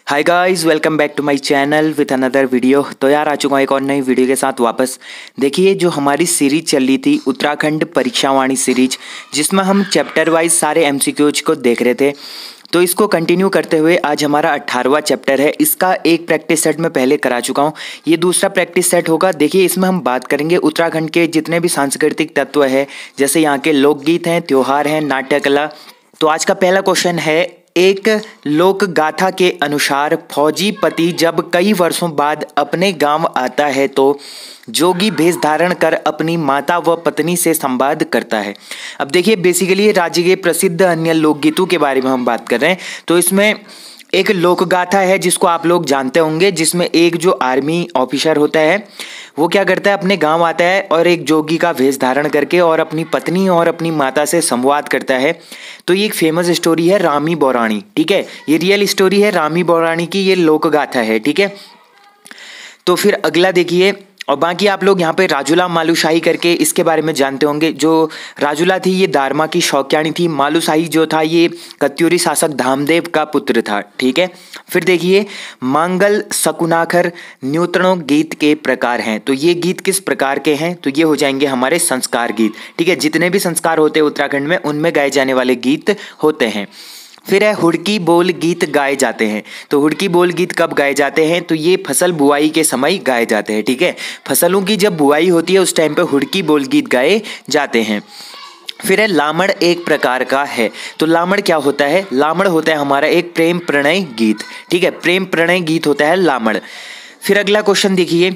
Hi guys, welcome back to my channel with another video. तो यार आ चुका हूँ एक और नई वीडियो के साथ वापस। देखिए, जो हमारी सीरीज चल रही थी उत्तराखंड परीक्षावाणी सीरीज, जिसमें हम चैप्टर वाइज सारे एमसीक्यूज को देख रहे थे, तो इसको कंटिन्यू करते हुए आज हमारा 18वां चैप्टर है। इसका एक प्रैक्टिस सेट मैं पहले करा चुका हूँ, ये दूसरा प्रैक्टिस सेट होगा। देखिए, इसमें हम बात करेंगे उत्तराखंड के जितने भी सांस्कृतिक तत्व है, जैसे यहाँ के लोकगीत हैं, त्योहार हैं, नाट्य कला। तो आज का पहला क्वेश्चन है, एक लोक गाथा के अनुसार फौजी पति जब कई वर्षों बाद अपने गांव आता है तो जोगी भेष धारण कर अपनी माता व पत्नी से संवाद करता है। अब देखिए, बेसिकली राज्य के प्रसिद्ध अन्य लोकगीतों के बारे में हम बात कर रहे हैं। तो इसमें एक लोक गाथा है जिसको आप लोग जानते होंगे, जिसमें एक जो आर्मी ऑफिसर होता है वो क्या करता है, अपने गांव आता है और एक जोगी का वेश धारण करके और अपनी पत्नी और अपनी माता से संवाद करता है। तो ये एक फेमस स्टोरी है रामी बौराणी, ठीक है। ये रियल स्टोरी है रामी बौराणी की, ये लोक गाथा है, ठीक है। तो फिर अगला देखिए, और बाकी आप लोग यहाँ पे राजूला मालूशाही करके इसके बारे में जानते होंगे। जो राजूला थी ये दारमा की शौक्यानी थी, मालूशाही जो था ये कत्यूरी शासक धामदेव का पुत्र था, ठीक है। फिर देखिए, मांगल शकुनाखर न्यूतनों गीत के प्रकार हैं। तो ये गीत किस प्रकार के हैं, तो ये हो जाएंगे हमारे संस्कार गीत, ठीक है। जितने भी संस्कार होते हैं उत्तराखंड में उनमें गाए जाने वाले गीत होते हैं। फिर है हुड़की बोल गीत गाए जाते हैं। तो हुड़की बोल गीत कब गाए जाते हैं, तो ये फसल बुआई के समय गाए जाते हैं, ठीक है। फसलों की जब बुआई होती है उस टाइम पे हुड़की बोल गीत गाए जाते हैं। फिर है लामड़ एक प्रकार का है। तो लामड़ क्या होता है, लामड़ होता है हमारा एक प्रेम प्रणय गीत, ठीक है। प्रेम प्रणय गीत होता है लामड़। फिर अगला क्वेश्चन देखिए,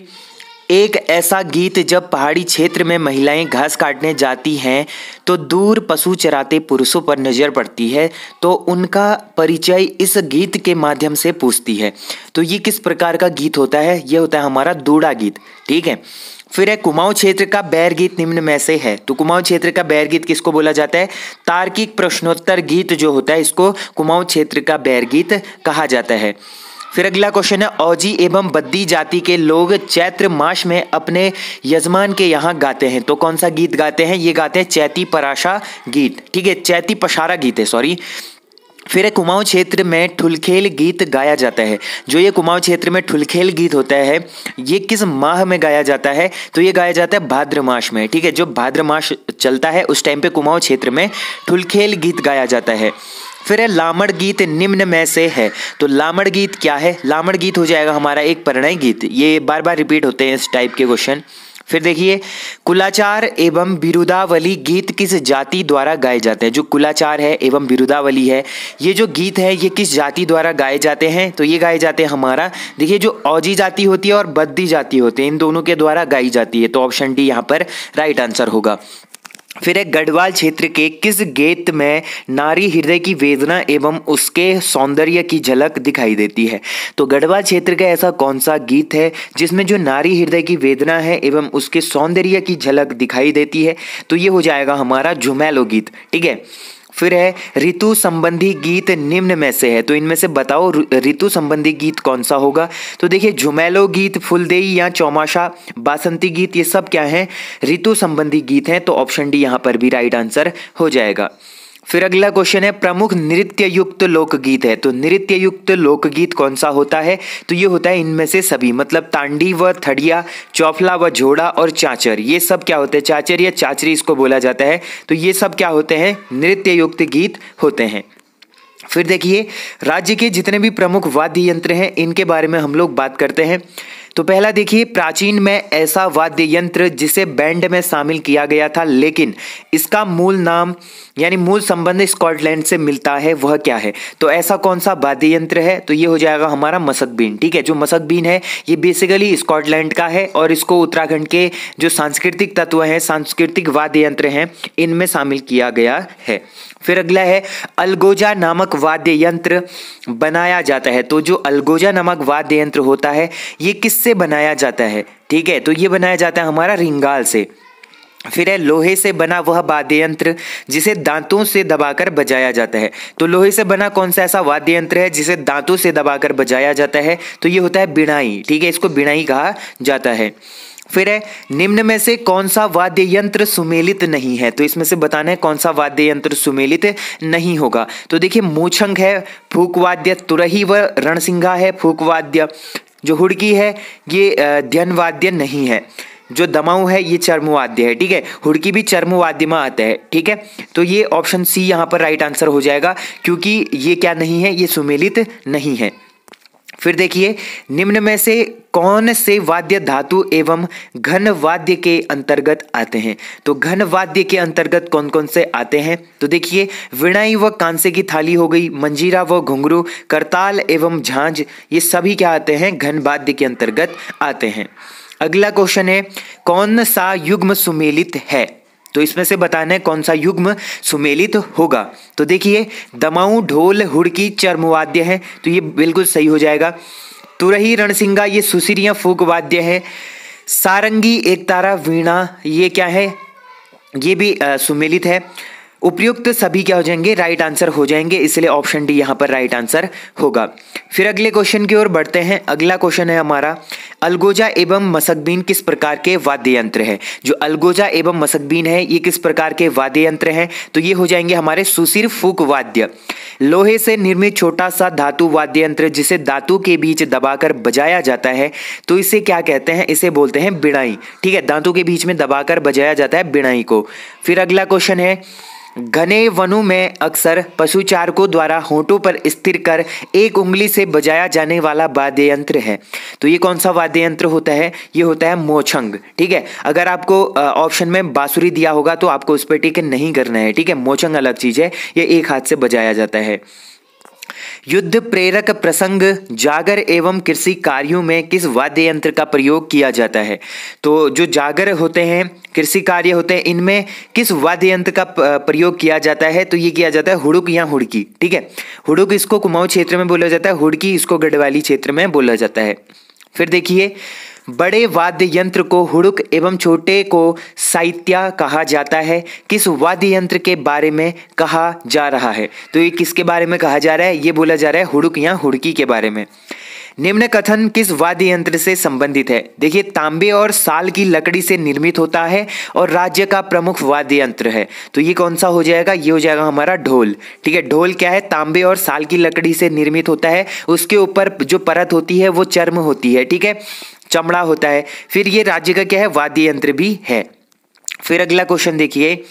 एक ऐसा गीत जब पहाड़ी क्षेत्र में महिलाएं घास काटने जाती हैं तो दूर पशु चराते पुरुषों पर नजर पड़ती है, तो उनका परिचय इस गीत के माध्यम से पूछती है। तो ये किस प्रकार का गीत होता है, ये होता है हमारा दूड़ा गीत, ठीक है। फिर है कुमाऊं क्षेत्र का बैर गीत निम्न में से है। तो कुमाऊं क्षेत्र का बैर गीत किसको बोला जाता है, तार्किक प्रश्नोत्तर गीत जो होता है इसको कुमाऊं क्षेत्र का बैर गीत कहा जाता है। फिर अगला क्वेश्चन है, औजी एवं बद्दी जाति के लोग चैत्र मास में अपने यजमान के यहाँ गाते हैं। तो कौन सा गीत गाते हैं, ये गाते हैं चैती पराशा गीत, ठीक है। चैती पशारा गीत है, सॉरी। फिर कुमाऊं क्षेत्र में ठुलखेल गीत गाया जाता है। जो ये कुमाऊं क्षेत्र में ठुलखेल गीत होता है ये किस माह में गाया जाता है, तो ये गाया जाता है भाद्र मास में, ठीक है। जो भाद्र मास चलता है उस टाइम पे कुमाऊं क्षेत्र में ठुलखेल गीत गाया जाता है। फिर है लामड़ गीत निम्न में से है। तो लामड़ गीत क्या है, लामड़ गीत हो जाएगा हमारा एक परिणय गीत। ये बार बार रिपीट होते हैं इस टाइप के क्वेश्चन। फिर देखिए, कुलाचार एवं बिरुदावली गीत किस जाति द्वारा गाए जाते हैं। जो कुलाचार है एवं बिरुदावली है, ये जो गीत है ये किस जाति द्वारा गाए जाते हैं, तो ये गाए जाते हैं हमारा, देखिए, जो औजी जाति होती है और बद्दी जाति होती है, इन दोनों के द्वारा गाई जाती है। तो ऑप्शन डी यहाँ पर राइट आंसर होगा। फिर एक गढ़वाल क्षेत्र के किस गीत में नारी हृदय की वेदना एवं उसके सौंदर्य की झलक दिखाई देती है। तो गढ़वाल क्षेत्र का ऐसा कौन सा गीत है जिसमें जो नारी हृदय की वेदना है एवं उसके सौंदर्य की झलक दिखाई देती है, तो ये हो जाएगा हमारा झुमैलो गीत, ठीक है। फिर है ऋतु संबंधी गीत निम्न में से है। तो इनमें से बताओ ऋतु संबंधी गीत कौन सा होगा। तो देखिए, झुमैलो गीत, फुलदेई या चौमासा, बासंती गीत, ये सब क्या है, ऋतु संबंधी गीत हैं। तो ऑप्शन डी यहाँ पर भी राइट आंसर हो जाएगा। फिर अगला क्वेश्चन है, प्रमुख नृत्य युक्त लोकगीत है। तो नृत्य युक्त लोकगीत कौन सा होता है, तो ये होता है इनमें से सभी, मतलब तांडी व थड़िया, चौफला व झोड़ा और चाचर, ये सब क्या होते हैं, चाचर या चाचरी इसको बोला जाता है। तो ये सब क्या होते हैं, नृत्य युक्त गीत होते हैं। फिर देखिए, राज्य के जितने भी प्रमुख वाद्य यंत्र हैं इनके बारे में हम लोग बात करते हैं। तो पहला देखिए, प्राचीन में ऐसा वाद्य यंत्र जिसे बैंड में शामिल किया गया था लेकिन इसका मूल नाम यानी मूल संबंध स्कॉटलैंड से मिलता है, वह क्या है। तो ऐसा कौन सा वाद्य यंत्र है, तो ये हो जाएगा हमारा मसकबीन, ठीक है। जो मसकबीन है ये बेसिकली स्कॉटलैंड का है और इसको उत्तराखंड के जो सांस्कृतिक तत्व हैं, सांस्कृतिक वाद्य यंत्र हैं, इनमें शामिल किया गया है। फिर अगला है, अलगोजा नामक वाद्य यंत्र बनाया जाता है। तो जो अलगोजा नामक वाद्य यंत्र होता है ये किससे बनाया जाता है, ठीक है। तो ये बनाया जाता है हमारा रिंगाल से। फिर है लोहे से बना वह वाद्य यंत्र जिसे दांतों से दबाकर बजाया जाता है। तो लोहे से बना कौन सा ऐसा वाद्य यंत्र है जिसे दांतों से दबाकर बजाया जाता है, तो ये होता है बिनाई, ठीक है। इसको बिनाई कहा जाता है। फिर है निम्न में से कौन सा वाद्य यंत्र सुमेलित नहीं है, तो इसमें से बताना है कौन सा वाद्य यंत्र सुमेलित नहीं होगा। तो देखिए मोछंग है फूक वाद्य, तुरही व रणसिंघा है फूक वाद्य, जो हुड़की है ये ध्यन वाद्य नहीं है, जो दमाऊ है ये चर्म वाद्य है। ठीक है, हुड़की भी चर्म वाद्य में आता है। ठीक है, तो ये ऑप्शन सी यहाँ पर राइट आंसर हो जाएगा, क्योंकि ये क्या नहीं है, ये सुमेलित नहीं है। फिर देखिए निम्न में से कौन से वाद्य धातु एवं घन वाद्य के अंतर्गत आते हैं, तो घन वाद्य के अंतर्गत कौन कौन से आते हैं, तो देखिए वीणाई व कांसे की थाली हो गई, मंजीरा व घुंघरू, करताल एवं झांझ, ये सभी क्या आते हैं, घन वाद्य के अंतर्गत आते हैं। अगला क्वेश्चन है कौन सा युग्म सुमेलित है, तो इसमें से बताना है कौन सा युग्म सुमेलित होगा। तो देखिए दमाऊ ढोल हुड़की चर्म वाद्य है, तो ये बिल्कुल सही हो जाएगा। तुरही रणसिंगा ये सुसीरियां फूक वाद्य है। सारंगी एकतारा वीणा ये क्या है, ये भी सुमेलित है। उपयुक्त सभी क्या हो जाएंगे, राइट आंसर हो जाएंगे, इसलिए ऑप्शन डी यहाँ पर राइट आंसर होगा। फिर अगले क्वेश्चन की ओर बढ़ते हैं। अगला क्वेश्चन है हमारा अलगोजा एवं मसकबीन किस प्रकार के वाद्य यंत्र है। जो अलगोजा एवं मसकबीन है ये किस प्रकार के वाद्य यंत्र हैं, तो ये हो जाएंगे हमारे सुसिर फूक वाद्य। लोहे से निर्मित छोटा सा धातु वाद्य यंत्र जिसे धातु के बीच दबाकर बजाया जाता है, तो इसे क्या कहते हैं, इसे बोलते हैं बिणाई। ठीक है, धातु के बीच में दबाकर बजाया जाता है बिणाई को। फिर अगला क्वेश्चन है घने वनों में अक्सर पशुचारकों द्वारा होंठों पर स्थिर कर एक उंगली से बजाया जाने वाला वाद्य यंत्र है, तो ये कौन सा वाद्य यंत्र होता है, ये होता है मोछंग। ठीक है, अगर आपको ऑप्शन में बांसुरी दिया होगा तो आपको उस पर टिक नहीं करना है। ठीक है, मोछंग अलग चीज है, ये एक हाथ से बजाया जाता है। युद्ध प्रेरक प्रसंग जागर एवं कृषि कार्यों में किस वाद्य यंत्र का प्रयोग किया जाता है, तो जो जागर होते हैं कृषि कार्य होते हैं इनमें किस वाद्य यंत्र का प्रयोग किया जाता है, तो ये किया जाता है हुड़ुक या हुड़की। ठीक है, हुड़ुक इसको कुमाऊं क्षेत्र में बोला जाता है, हुड़की इसको गढ़वाली क्षेत्र में बोला जाता है। फिर देखिए बड़े वाद्य यंत्र को हुड़ुक एवं छोटे को साहित्या कहा जाता है, किस वाद्य यंत्र के बारे में कहा जा रहा है, तो ये किसके बारे में कहा जा रहा है, ये बोला जा रहा है हुड़ुक या हुड़की के बारे में। निम्न कथन किस वाद्य यंत्र से संबंधित है, देखिए तांबे और साल की लकड़ी से निर्मित होता है और राज्य का प्रमुख वाद्य यंत्र है, तो ये कौन सा हो जाएगा, ये हो जाएगा हमारा ढोल। ठीक है, ढोल क्या है, तांबे और साल की लकड़ी से निर्मित होता है, उसके ऊपर जो परत होती है वो चर्म होती है। ठीक है, चमड़ा होता है। फिर ये राज्य का क्या है, वाद्य यंत्र भी है। फिर अगला क्वेश्चन देखिए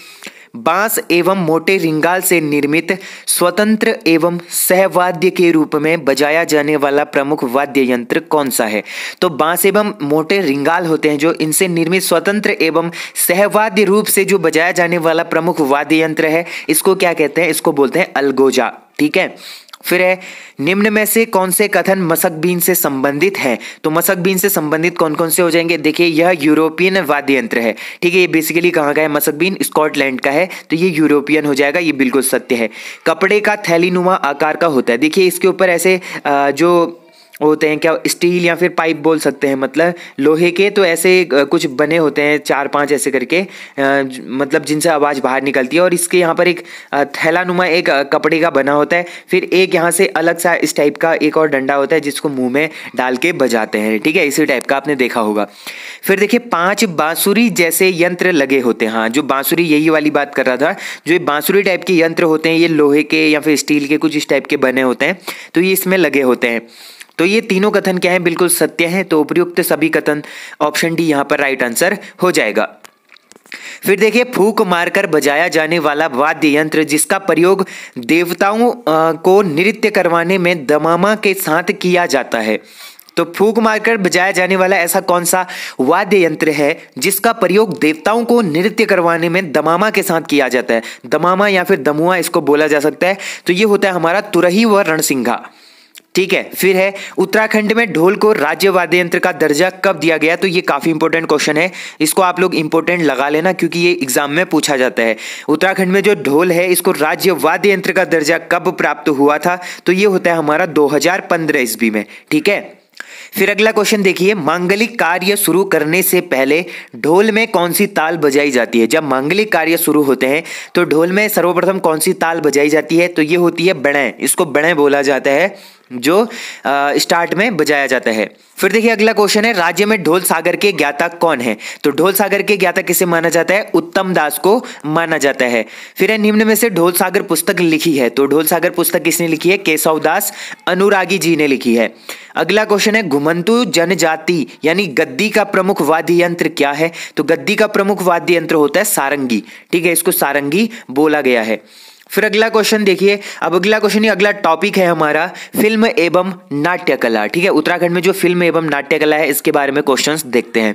बांस एवं मोटे रिंगाल से निर्मित स्वतंत्र एवं सहवाद्य के रूप में बजाया जाने वाला प्रमुख वाद्य यंत्र कौन सा है, तो बांस एवं मोटे रिंगाल होते हैं जो इनसे निर्मित स्वतंत्र एवं सहवाद्य रूप से जो बजाया जाने वाला प्रमुख वाद्य यंत्र है, इसको क्या कहते हैं, इसको बोलते हैं अलगोजा। ठीक है, फिर है निम्न में से कौन से कथन मसकबीन से संबंधित है, तो मसकबीन से संबंधित कौन कौन से हो जाएंगे, देखिए यह यूरोपियन वाद्य यंत्र है। ठीक है, ये बेसिकली कहाँ का है, मसकबीन स्कॉटलैंड का है, तो ये यूरोपियन हो जाएगा, ये बिल्कुल सत्य है। कपड़े का थैलीनुमा आकार का होता है, देखिए इसके ऊपर ऐसे जो होते हैं क्या, स्टील या फिर पाइप बोल सकते हैं, मतलब लोहे के, तो ऐसे कुछ बने होते हैं 4-5 ऐसे करके, मतलब जिनसे आवाज़ बाहर निकलती है, और इसके यहाँ पर एक थैलानुमा एक कपड़े का बना होता है, फिर एक यहाँ से अलग सा इस टाइप का एक और डंडा होता है जिसको मुंह में डाल के बजाते हैं। ठीक है, इसी टाइप का आपने देखा होगा। फिर देखिए 5 बांसुरी जैसे यंत्र लगे होते हैं, हाँ जो बांसुरी यही वाली बात कर रहा था, जो ये बांसुरी टाइप के यंत्र होते हैं ये लोहे के या फिर स्टील के कुछ इस टाइप के बने होते हैं, तो ये इसमें लगे होते हैं। तो ये तीनों कथन क्या है, बिल्कुल सत्य है, तो उपयुक्त सभी कथन ऑप्शन डी यहाँ पर राइट आंसर हो जाएगा। फिर देखिए फूंक मारकर बजाया जाने वाला वाद्य यंत्र जिसका प्रयोग देवताओं को नृत्य करवाने में दमामा के साथ किया जाता है, तो फूंक मारकर बजाया जाने वाला ऐसा कौन सा वाद्य यंत्र है जिसका प्रयोग देवताओं को नृत्य करवाने में दमामा के साथ किया जाता है, दमामा या फिर दमुआ इसको बोला जा सकता है, तो ये होता है हमारा तुरही व रणसिंघा। ठीक है, फिर है उत्तराखंड में ढोल को राज्य वाद्य यंत्र का दर्जा कब दिया गया, तो ये काफी इंपॉर्टेंट क्वेश्चन है, इसको आप लोग इंपॉर्टेंट लगा लेना क्योंकि ये एग्जाम में पूछा जाता है। उत्तराखंड में जो ढोल है इसको राज्य वाद्य यंत्र का दर्जा कब प्राप्त हुआ था, तो ये होता है हमारा 2015 ईस्वी में। ठीक है, फिर अगला क्वेश्चन देखिए मांगलिक कार्य शुरू करने से पहले ढोल में कौन सी ताल बजाई जाती है। जब मांगलिक कार्य शुरू होते हैं तो ढोल में सर्वप्रथम कौन सी ताल बजाई जाती है, तो ये होती है बड़े, इसको बड़े बोला जाता है। जो स्टार्ट में बजाया जाता है। फिर देखिए अगला क्वेश्चन है, राज्य में ढोल सागर के ज्ञाता कौन है? तो ढोल सागर के ज्ञाता किसे माना जाता है? उत्तम दास को माना जाता है। फिर है, निम्न में से ढोल सागर पुस्तक लिखी है? तो ढोल सागर पुस्तक किसने लिखी है? केशव दास अनुरागी जी ने लिखी है। अगला क्वेश्चन है, घुमंतु जनजाति यानी गद्दी का प्रमुख वाद्य यंत्र क्या है? तो गद्दी का प्रमुख वाद्य यंत्र होता है सारंगी। ठीक है, इसको सारंगी बोला गया है। फिर अगला क्वेश्चन देखिए, अब अगला क्वेश्चन, अगला टॉपिक है हमारा फिल्म एवं नाट्य कला। ठीक है, उत्तराखंड में जो फिल्म एवं नाट्य कला है इसके बारे में क्वेश्चंस देखते हैं।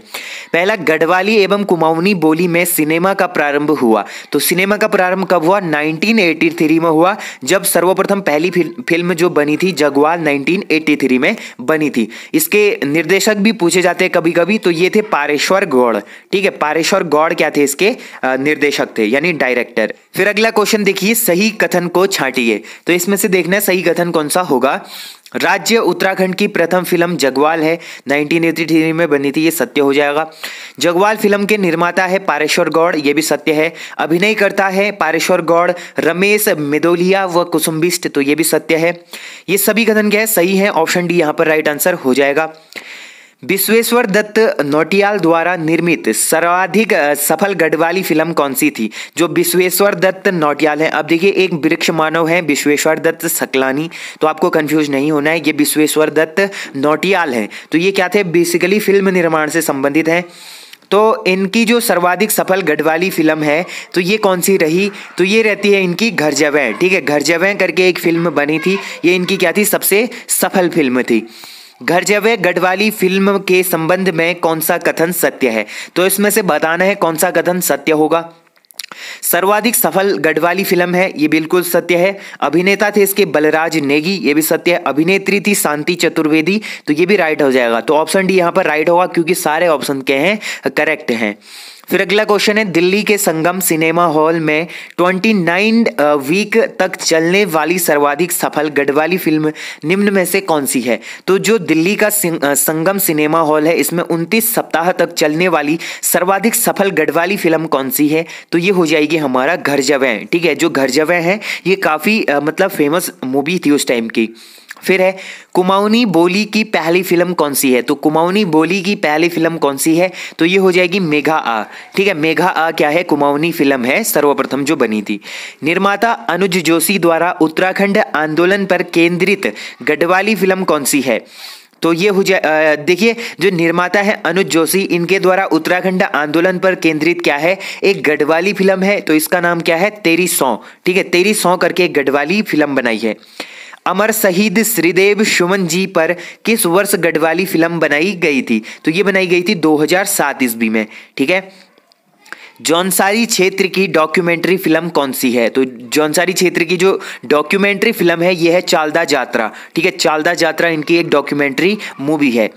पहला, गढ़वाली एवं कुमाऊनी बोली में सिनेमा का प्रारंभ हुआ? तो सिनेमा का प्रारंभ कब हुआ? 1983 में हुआ, जब सर्वप्रथम पहली फिल्म जो बनी थी जगवाल 1983 में बनी थी। इसके निर्देशक भी पूछे जाते हैं कभी कभी, तो ये थे पारेश्वर गौड़। ठीक है, पारेश्वर गौड़ क्या थे? इसके निर्देशक थे यानी डायरेक्टर। फिर अगला क्वेश्चन देखिए, सही कथन को छांटिए। तो इसमें से देखना है सही कथन कौन सा होगा। राज्य उत्तराखंड की प्रथम फिल्म जगवाल है, 1983 में बनी थी, ये सत्य हो जाएगा। जगवाल फिल्म के निर्माता है पारेश्वर गौड़, ये भी सत्य है। अभिनय करता है पारेश्वर गौड़ रमेश मिदोलिया व कुसुम्बिस्ट, तो ये भी सत्य है। ये सभी कथन क्या है? सही है। ऑप्शन डी यहाँ पर राइट आंसर हो जाएगा। विश्वेश्वर दत्त नौटियाल द्वारा निर्मित सर्वाधिक सफल गढ़वाली फिल्म कौन सी थी? जो विश्वेश्वर दत्त नौटियाल है। अब देखिए, एक वृक्ष मानव है विश्वेश्वर दत्त सकलानी, तो आपको कंफ्यूज नहीं होना है, ये विश्वेश्वर दत्त नौटियाल है। तो ये क्या थे? बेसिकली फिल्म निर्माण से संबंधित है। तो इनकी जो सर्वाधिक सफल गढ़वाली फिल्म है तो ये कौन सी रही? तो ये रहती है इनकी घर जवें। ठीक है, घर जवें करके एक फिल्म बनी थी, ये इनकी क्या थी? सबसे सफल फिल्म थी। घर जवें गढ़वाली फिल्म के संबंध में कौन सा कथन सत्य है? तो इसमें से बताना है कौन सा कथन सत्य होगा। सर्वाधिक सफल गढ़वाली फिल्म है, ये बिल्कुल सत्य है। अभिनेता थे इसके बलराज नेगी, ये भी सत्य है। अभिनेत्री थी शांति चतुर्वेदी, तो ये भी राइट हो जाएगा। तो ऑप्शन डी यहाँ पर राइट होगा क्योंकि सारे ऑप्शन के हैं करेक्ट हैं। फिर अगला क्वेश्चन है, दिल्ली के संगम सिनेमा हॉल में 29 वीक तक चलने वाली सर्वाधिक सफल गढ़वाली फिल्म निम्न में से कौन सी है? तो जो दिल्ली का संगम सिनेमा हॉल है इसमें 29 सप्ताह तक चलने वाली सर्वाधिक सफल गढ़वाली फिल्म कौन सी है? तो ये हो जाएगी हमारा घर जवें। ठीक है, जो घर जवें है ये काफ़ी मतलब फेमस मूवी थी उस टाइम की। फिर है, कुमाऊनी बोली की पहली फिल्म कौन सी है? तो कुमाऊनी बोली की पहली फिल्म कौन सी है? तो ये हो जाएगी मेघा आ। ठीक है, मेघा आ क्या है? कुमाऊनी फिल्म है सर्वप्रथम जो बनी थी। निर्माता अनुज जोशी द्वारा उत्तराखंड आंदोलन पर केंद्रित गढ़वाली फिल्म कौन सी है? तो ये हो जाए, देखिए जो निर्माता है अनुज जोशी, इनके द्वारा उत्तराखंड आंदोलन पर केंद्रित क्या है? एक गढ़वाली फिल्म है, तो इसका नाम क्या है? तेरी सौ। ठीक है, तेरी सौ करके एक गढ़वाली फिल्म बनाई है। अमर शहीद श्रीदेव सुमन जी पर किस वर्ष गढ़वाली फिल्म बनाई गई थी? तो ये बनाई गई थी 2007 ईस्वी में। ठीक है, जौनसारी क्षेत्र की डॉक्यूमेंट्री फिल्म कौन सी है? तो जौनसारी क्षेत्र की जो डॉक्यूमेंट्री फिल्म है ये है चालदा यात्रा। ठीक है, चालदा यात्रा इनकी एक डॉक्यूमेंट्री मूवी है।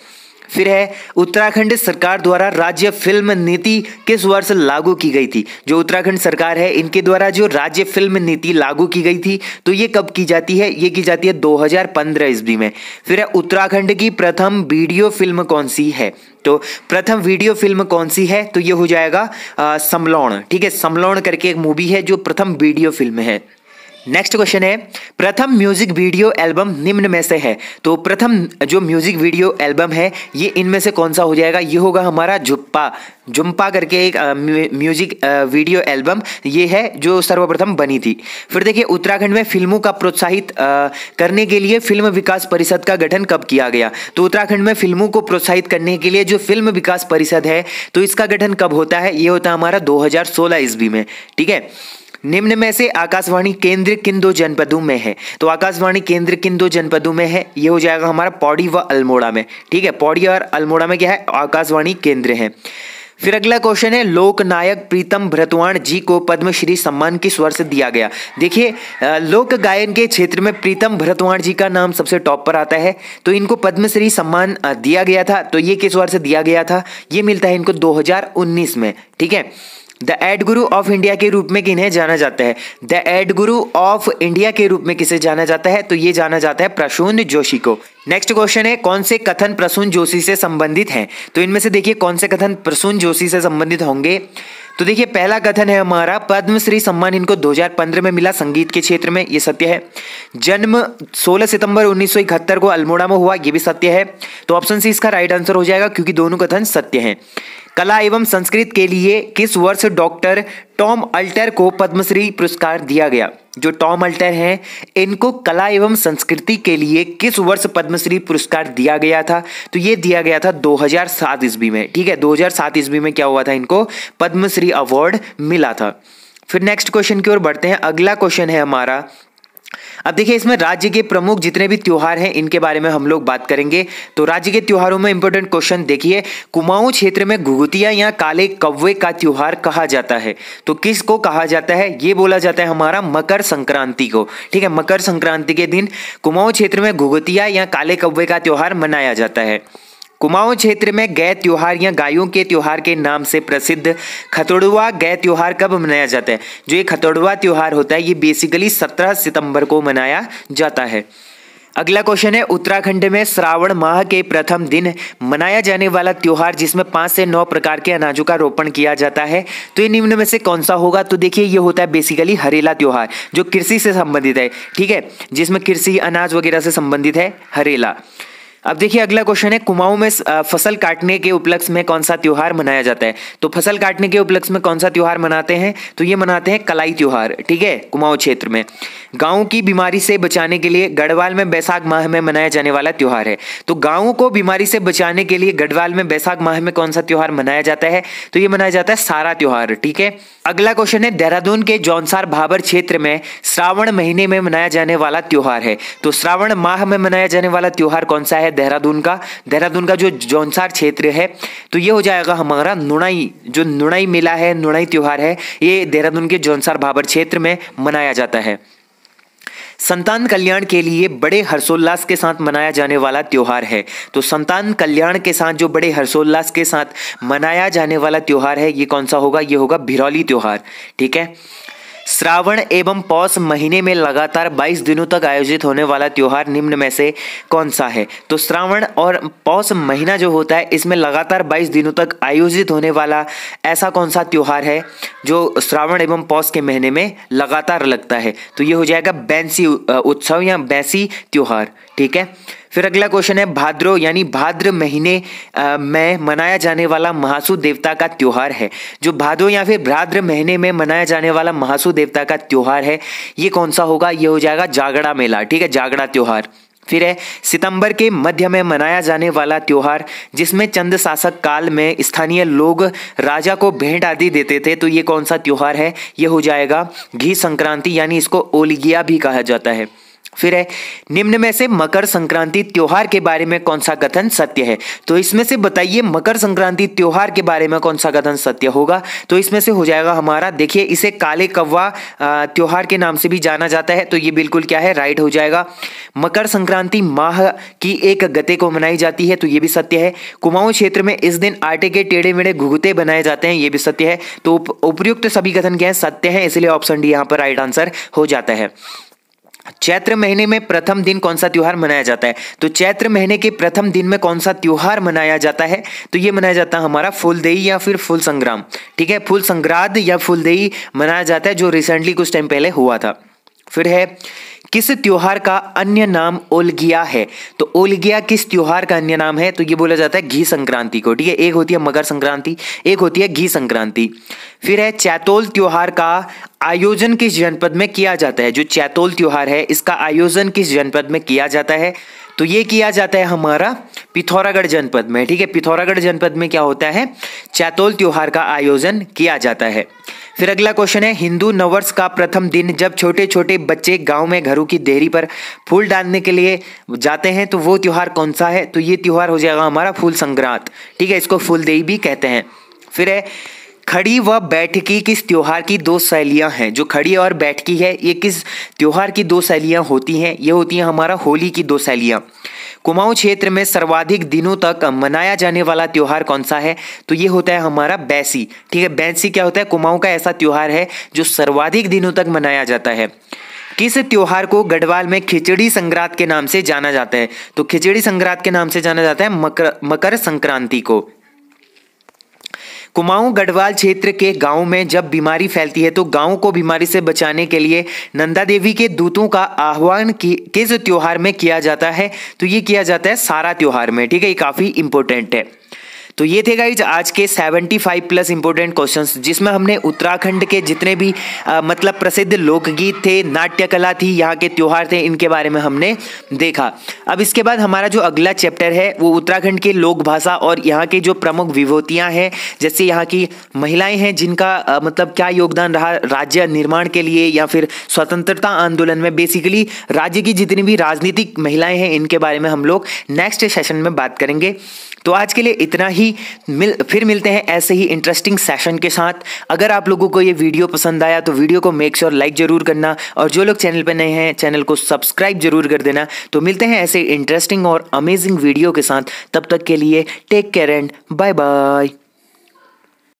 फिर है, उत्तराखंड सरकार द्वारा राज्य फिल्म नीति किस वर्ष लागू की गई थी? जो उत्तराखंड सरकार है इनके द्वारा जो राज्य फिल्म नीति लागू की गई थी तो ये कब की जाती है? ये की जाती है 2015 ईस्वी में। फिर है, उत्तराखंड की प्रथम वीडियो फिल्म कौन सी है? तो प्रथम वीडियो फिल्म कौन सी है? तो ये हो जाएगा समलौन। ठीक है, समलौन करके एक मूवी है जो प्रथम वीडियो फिल्म है। नेक्स्ट क्वेश्चन है, प्रथम म्यूजिक वीडियो एल्बम निम्न में से है? तो प्रथम जो म्यूजिक वीडियो एल्बम है ये इनमें से कौन सा हो जाएगा? ये होगा हमारा झुम्पा करके एक म्यूजिक वीडियो एल्बम ये है जो सर्वप्रथम बनी थी। फिर देखिए, उत्तराखंड में फिल्मों का प्रोत्साहित करने के लिए फिल्म विकास परिषद का गठन कब किया गया? तो उत्तराखंड में फिल्मों को प्रोत्साहित करने के लिए जो फिल्म विकास परिषद है तो इसका गठन कब होता है? ये होता है हमारा 2016 ईस्वी में। ठीक है, निम्न में से आकाशवाणी केंद्र किन दो जनपदों में है? तो आकाशवाणी केंद्र किन दो जनपदों में है? ये हो जाएगा हमारा पौड़ी व अल्मोड़ा में। ठीक है, पौड़ी और अल्मोड़ा में क्या है? आकाशवाणी केंद्र है। फिर अगला क्वेश्चन है, लोकनायक प्रीतम भरतवाण जी को पद्मश्री सम्मान किस वर्ष दिया गया? देखिए, लोक गायन के क्षेत्र में प्रीतम भरतवाण जी का नाम सबसे टॉप पर आता है, तो इनको पद्मश्री सम्मान दिया गया था। तो ये किस वर्ष दिया गया था? ये मिलता है इनको 2019 में। ठीक है, the add Guru of India के रूप में किन्हें जाना जाता है? The add Guru of India के रूप में किसे जाना जाता है? तो ये जाना जाता है प्रसून जोशी को। नेक्स्ट क्वेश्चन है, कौन से कथन प्रसून जोशी से संबंधित हैं? तो इनमें से देखिए कौन से कथन प्रसून जोशी से संबंधित होंगे? तो देखिए पहला कथन है हमारा, पद्मश्री सम्मान इनको 2015 में मिला संगीत के क्षेत्र में, ये सत्य है। जन्म 16 सितंबर 1971 को अल्मोड़ा में हुआ, ये भी सत्य है। तो ऑप्शन सी इसका राइट आंसर हो जाएगा क्योंकि दोनों कथन सत्य हैं। कला एवं संस्कृत के लिए किस वर्ष डॉक्टर टॉम अल्टर को पद्मश्री पुरस्कार दिया गया? जो टॉम अल्टर हैं इनको कला एवं संस्कृति के लिए किस वर्ष पद्मश्री पुरस्कार दिया गया था? तो ये दिया गया था 2007 ईस्वी में। ठीक है, 2007 ईस्वी में क्या हुआ था, इनको पद्मश्री अवार्ड मिला था। फिर नेक्स्ट क्वेश्चन की ओर बढ़ते हैं। अगला क्वेश्चन है हमारा, अब देखिए इसमें राज्य के प्रमुख जितने भी त्योहार हैं इनके बारे में हम लोग बात करेंगे। तो राज्य के त्योहारों में इंपॉर्टेंट क्वेश्चन देखिए, कुमाऊं क्षेत्र में घुघुतिया या काले कौवे का त्योहार कहा जाता है, तो किसको कहा जाता है? ये बोला जाता है हमारा मकर संक्रांति को। ठीक है, मकर संक्रांति के दिन कुमाऊं क्षेत्र में घुघुतिया या काले कौवे का त्योहार मनाया जाता है। कुमाऊं क्षेत्र में गै त्योहार या गायों के त्योहार के नाम से प्रसिद्ध खतोड़वा गै त्योहार कब मनाया जाता है? जो ये खतोड़वा त्योहार होता है ये बेसिकली 17 सितंबर को मनाया जाता है। अगला क्वेश्चन है, उत्तराखंड में श्रावण माह के प्रथम दिन मनाया जाने वाला त्योहार जिसमें 5 से 9 प्रकार के अनाजों का रोपण किया जाता है, तो ये निम्न में से कौन सा होगा? तो देखिए ये होता है बेसिकली हरेला त्योहार, जो कृषि से संबंधित है। ठीक है, जिसमें कृषि अनाज वगैरह से संबंधित है हरेला। अब देखिए अगला क्वेश्चन है, कुमाऊं में फसल काटने के उपलक्ष्य में कौन सा त्योहार मनाया जाता है? तो फसल काटने के उपलक्ष्य में कौन सा त्योहार मनाते हैं? तो ये मनाते हैं कलाई त्योहार। ठीक है, कुमाऊं क्षेत्र में। गांव की बीमारी से बचाने के लिए गढ़वाल में बैसाख माह में मनाया जाने वाला त्योहार है। तो गांव को बीमारी से बचाने के लिए गढ़वाल में बैसाख माह में कौन सा त्योहार मनाया जाता है? तो ये मनाया जाता है सारा त्योहार। ठीक है, अगला क्वेश्चन है, देहरादून के जौनसार भाबर क्षेत्र में श्रावण महीने में मनाया जाने वाला त्योहार है। तो श्रावण माह में मनाया जाने वाला त्योहार कौन सा है? देहरादून का जो जौनसार क्षेत्र है, तो ये हो जाएगा हमारा नुणाई। जो नुणाई मेला है, नुणाई त्योहार है, ये देहरादून के जौनसार भाबर क्षेत्र में मनाया जाता है। संतान कल्याण के लिए बड़े हर्षोल्लास के साथ मनाया जाने वाला त्योहार है। तो संतान कल्याण के साथ जो बड़े हर्षोल्लास के साथ मनाया जाने वाला त्योहार है ये कौन सा होगा? ये होगा भिरौली त्योहार। ठीक है, श्रावण एवं पौष महीने में लगातार 22 दिनों तक आयोजित होने वाला त्योहार निम्न में से कौन सा है? तो श्रावण और पौष महीना जो होता है इसमें लगातार 22 दिनों तक आयोजित होने वाला ऐसा कौन सा त्योहार है जो श्रावण एवं पौष के महीने में लगातार लगता है? तो ये हो जाएगा बैंसी उत्सव या बैंसी त्योहार। ठीक है, फिर अगला क्वेश्चन है, भाद्रो यानी भाद्र महीने में मनाया जाने वाला महासू देवता का त्योहार है। जो भादो या फिर भाद्र महीने में मनाया जाने वाला महासू देवता का त्योहार है ये कौन सा होगा? ये हो जाएगा जागड़ा मेला। ठीक है, जागड़ा त्योहार। फिर है, सितंबर के मध्य में मनाया जाने वाला त्योहार जिसमें चंद शासक काल में स्थानीय लोग राजा को भेंट आदि देते थे, तो ये कौन सा त्योहार है? ये हो जाएगा घी संक्रांति, यानी इसको ओलिगिया भी कहा जाता है। फिर है, निम्न में से मकर संक्रांति त्योहार के बारे में कौन सा कथन सत्य है? तो इसमें से बताइए मकर संक्रांति त्योहार के बारे में कौन सा कथन सत्य होगा? तो इसमें से हो जाएगा हमारा, देखिए इसे काले कौवा त्योहार के नाम से भी जाना जाता है, तो ये बिल्कुल क्या है? राइट हो जाएगा। मकर संक्रांति माह की एक गते को मनाई जाती है, तो ये भी सत्य है। कुमाऊं क्षेत्र में इस दिन आटे के टेढ़े मेढ़े घुघुते बनाए जाते हैं, ये भी सत्य है। तो उपयुक्त सभी कथन क्या है? सत्य है, इसलिए ऑप्शन डी यहाँ पर राइट आंसर हो जाता है। चैत्र महीने में प्रथम दिन कौन सा त्योहार मनाया जाता है? तो चैत्र महीने के प्रथम दिन में कौन सा त्योहार मनाया जाता है? तो ये मनाया जाता है हमारा फूलदेई या फिर फूल संग्राम। ठीक है, फूल संग्राद या फूलदेई मनाया जाता है, जो रिसेंटली कुछ टाइम पहले हुआ था। फिर है, किस त्योहार का अन्य नाम ओलगिया है? तो ओलगिया किस त्योहार का अन्य नाम है? तो ये बोला जाता है घी संक्रांति को। ठीक है, एक होती है मकर संक्रांति, एक होती है घी संक्रांति। फिर है, चैतोल त्योहार का आयोजन किस जनपद में किया जाता है? जो चैतोल त्योहार है इसका आयोजन किस जनपद में किया जाता है? तो ये किया जाता है हमारा पिथौरागढ़ जनपद में। ठीक है, पिथौरागढ़ जनपद में क्या होता है? चैतोल त्योहार का आयोजन किया जाता है। फिर अगला क्वेश्चन है, हिंदू नववर्ष का प्रथम दिन जब छोटे छोटे बच्चे गांव में घरों की देहरी पर फूल डालने के लिए जाते हैं, तो वो त्योहार कौन सा है? तो ये त्योहार हो जाएगा हमारा फूल संक्रांत। ठीक है, इसको फूलदेई भी कहते हैं। फिर है, खड़ी व बैठकी किस त्योहार की दो शैलियां हैं? जो खड़ी और बैठकी है ये किस त्योहार की दो शैलियां होती हैं? ये होती हैं हमारा होली की दो शैलियां। कुमाऊं क्षेत्र में सर्वाधिक दिनों तक मनाया जाने वाला त्योहार कौन सा है? तो ये होता है हमारा बैसी। ठीक है, बैसी क्या होता है? कुमाऊं का ऐसा त्योहार है जो सर्वाधिक दिनों तक मनाया जाता है। किस त्योहार को गढ़वाल में खिचड़ी संक्रांत के नाम से जाना जाता है? तो खिचड़ी संक्रांत के नाम से जाना जाता है मकर संक्रांति को। कुमाऊं गढ़वाल क्षेत्र के गांव में जब बीमारी फैलती है तो गांव को बीमारी से बचाने के लिए नंदा देवी के दूतों का आह्वान किस त्योहार में किया जाता है? तो ये किया जाता है सारा त्योहार में। ठीक है, ये काफी इंपॉर्टेंट है। तो ये थे गाइज आज के 75 प्लस इंपॉर्टेंट क्वेश्चंस, जिसमें हमने उत्तराखंड के जितने भी मतलब प्रसिद्ध लोकगीत थे, नाट्य कला थी, यहाँ के त्योहार थे, इनके बारे में हमने देखा। अब इसके बाद हमारा जो अगला चैप्टर है वो उत्तराखंड के लोक भाषा और यहाँ के जो प्रमुख विभूतियाँ हैं, जैसे यहाँ की महिलाएं हैं जिनका मतलब क्या योगदान रहा राज्य निर्माण के लिए या फिर स्वतंत्रता आंदोलन में। बेसिकली राज्य की जितनी भी राजनीतिक महिलाएं हैं इनके बारे में हम लोग नेक्स्ट सेशन में बात करेंगे। तो आज के लिए इतना ही, फिर मिलते हैं ऐसे ही इंटरेस्टिंग सेशन के साथ। अगर आप लोगों को ये वीडियो पसंद आया तो वीडियो को मेक श्योर लाइक जरूर करना, और जो लोग चैनल पर नए हैं चैनल को सब्सक्राइब जरूर कर देना। तो मिलते हैं ऐसे इंटरेस्टिंग और अमेजिंग वीडियो के साथ, तब तक के लिए take care and bye bye.